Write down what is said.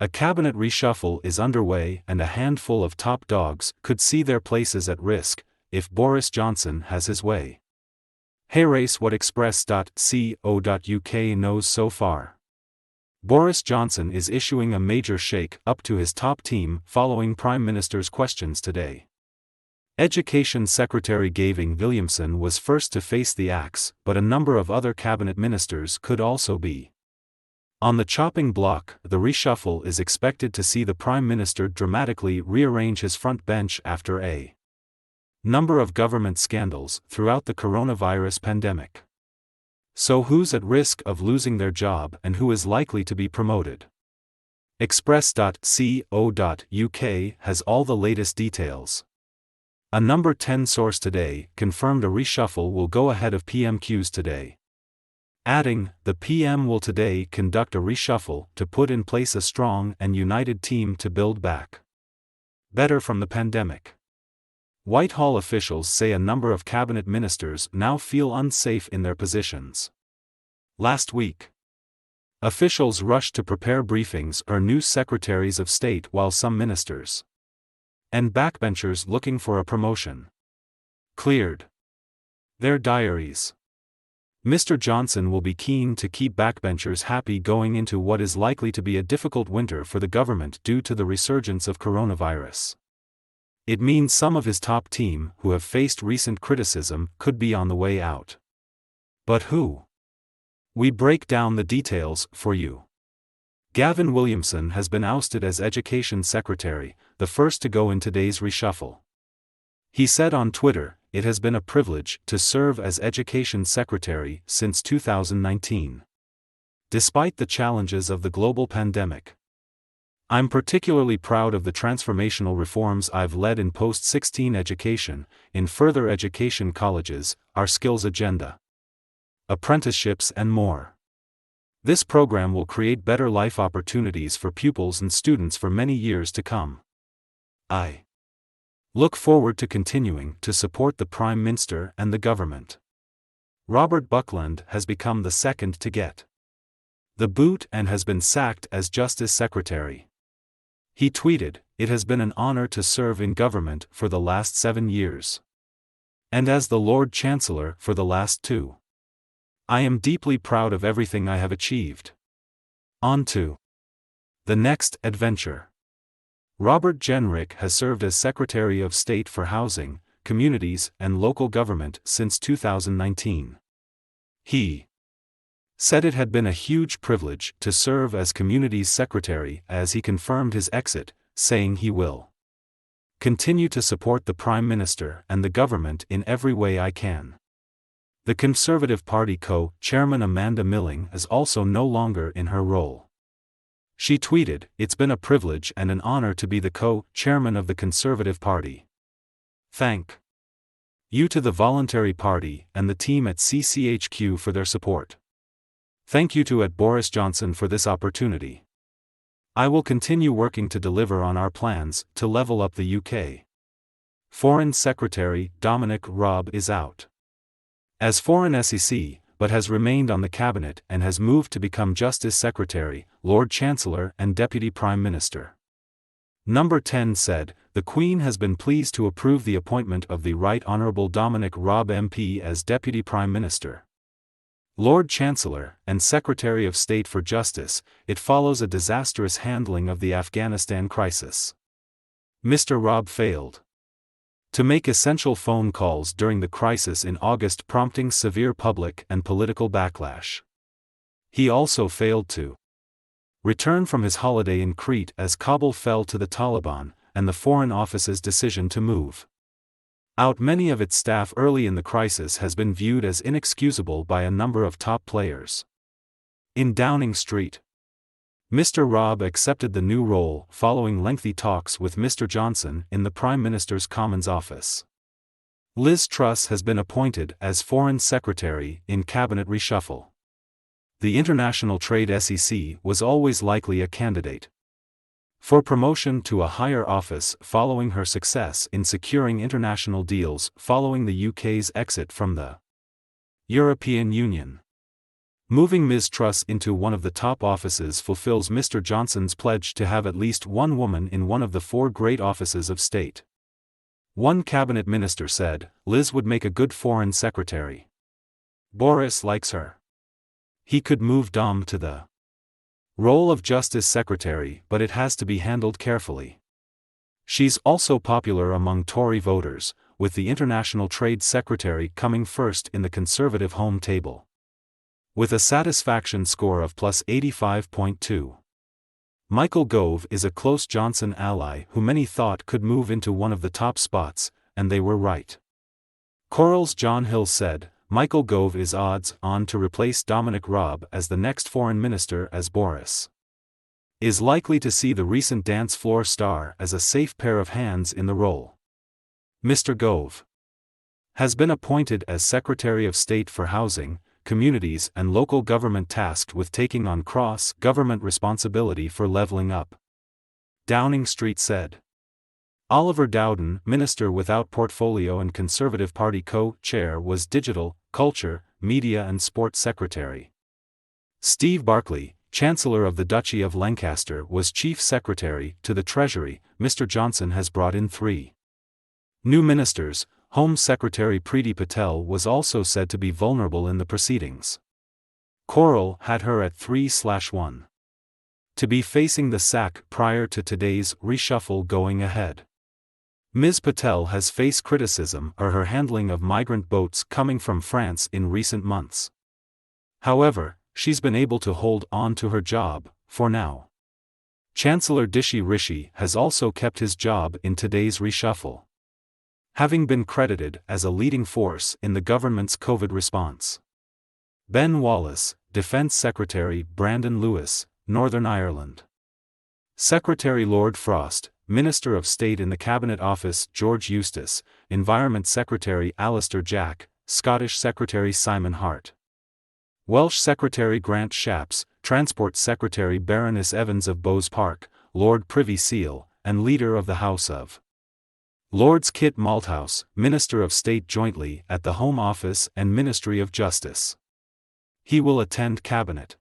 A cabinet reshuffle is underway and a handful of top dogs could see their places at risk if Boris Johnson has his way. Here's what Express.co.uk knows so far. Boris Johnson is issuing a major shake-up to his top team following Prime Minister's questions today. Education Secretary Gavin Williamson was first to face the axe, but a number of other cabinet ministers could also be on the chopping block. The reshuffle is expected to see the Prime Minister dramatically rearrange his front bench after a number of government scandals throughout the coronavirus pandemic. So who's at risk of losing their job and who is likely to be promoted? Express.co.uk has all the latest details. A Number 10 source today confirmed a reshuffle will go ahead of PMQs today, adding, the PM will today conduct a reshuffle to put in place a strong and united team to build back better from the pandemic. Whitehall officials say a number of cabinet ministers now feel unsafe in their positions. Last week, officials rushed to prepare briefings or new secretaries of state while some ministers and backbenchers looking for a promotion cleared their diaries. Mr. Johnson will be keen to keep backbenchers happy going into what is likely to be a difficult winter for the government due to the resurgence of coronavirus. It means some of his top team who have faced recent criticism could be on the way out. But who? We break down the details for you. Gavin Williamson has been ousted as Education Secretary, the first to go in today's reshuffle. He said on Twitter, "It has been a privilege to serve as Education Secretary since 2019. Despite the challenges of the global pandemic, I'm particularly proud of the transformational reforms I've led in post-16 education, in further education colleges, our skills agenda, apprenticeships and more. This program will create better life opportunities for pupils and students for many years to come. I look forward to continuing to support the Prime Minister and the government." Robert Buckland has become the second to get the boot and has been sacked as Justice Secretary. He tweeted, "It has been an honor to serve in government for the last 7 years. And as the Lord Chancellor for the last 2. I am deeply proud of everything I have achieved. On to the next adventure." Robert Jenrick has served as Secretary of State for Housing, Communities and Local Government since 2019. He said it had been a huge privilege to serve as Communities Secretary as he confirmed his exit, saying he will continue to support the Prime Minister and the government in every way I can. The Conservative Party co-chairman Amanda Milling is also no longer in her role. She tweeted, "It's been a privilege and an honor to be the co-chairman of the Conservative Party. Thank you to the Voluntary Party and the team at CCHQ for their support. Thank you to Boris Johnson for this opportunity. I will continue working to deliver on our plans to level up the UK." Foreign Secretary Dominic Raab is out as Foreign SEC, but has remained on the cabinet and has moved to become Justice Secretary, Lord Chancellor and Deputy Prime Minister. Number 10 said, "The Queen has been pleased to approve the appointment of the Right Honourable Dominic Raab MP as Deputy Prime Minister, Lord Chancellor, and Secretary of State for Justice. It follows a disastrous handling of the Afghanistan crisis. Mr. Raab failed to make essential phone calls during the crisis in August, prompting severe public and political backlash. He also failed to return from his holiday in Crete as Kabul fell to the Taliban, and the Foreign Office's decision to move out many of its staff early in the crisis has been viewed as inexcusable by a number of top players. In Downing Street, Mr. Raab accepted the new role following lengthy talks with Mr. Johnson in the Prime Minister's Commons Office. Liz Truss has been appointed as Foreign Secretary in Cabinet reshuffle. The International Trade SEC was always likely a candidate for promotion to a higher office following her success in securing international deals following the UK's exit from the European Union. Moving Ms. Truss into one of the top offices fulfills Mr. Johnson's pledge to have at least one woman in one of the 4 great offices of state. One cabinet minister said, "Liz would make a good foreign secretary. Boris likes her. He could move Dom to the role of Justice Secretary, but it has to be handled carefully." She's also popular among Tory voters, with the International Trade Secretary coming first in the Conservative home table, with a satisfaction score of +85.2. Michael Gove is a close Johnson ally who many thought could move into one of the top spots, and they were right. Coral's John Hill said, Michael Gove is odds-on to replace Dominic Raab as the next foreign minister, as Boris is likely to see the recent dance floor star as a safe pair of hands in the role. Mr. Gove has been appointed as Secretary of State for Housing, Communities and Local Government, tasked with taking on cross-government responsibility for levelling up, Downing Street said. Oliver Dowden, Minister without portfolio and Conservative Party co-chair, was Digital, Culture, Media and Sport Secretary. Steve Barclay, Chancellor of the Duchy of Lancaster, was Chief Secretary to the Treasury. Mr. Johnson has brought in 3 new ministers. Home Secretary Priti Patel was also said to be vulnerable in the proceedings. Coral had her at 3/1. To be facing the sack prior to today's reshuffle going ahead. Ms. Patel has faced criticism for her handling of migrant boats coming from France in recent months. However, she's been able to hold on to her job, for now. Chancellor Rishi has also kept his job in today's reshuffle, having been credited as a leading force in the government's COVID response. Ben Wallace, Defence Secretary Brandon Lewis, Northern Ireland. Secretary Lord Frost, Minister of State in the Cabinet Office George Eustace, Environment Secretary Alistair Jack, Scottish Secretary Simon Hart. Welsh Secretary Grant Shapps, Transport Secretary Baroness Evans of Bowes Park, Lord Privy Seal, and Leader of the House of Lords Kit Malthouse, Minister of State jointly at the Home Office and Ministry of Justice. He will attend Cabinet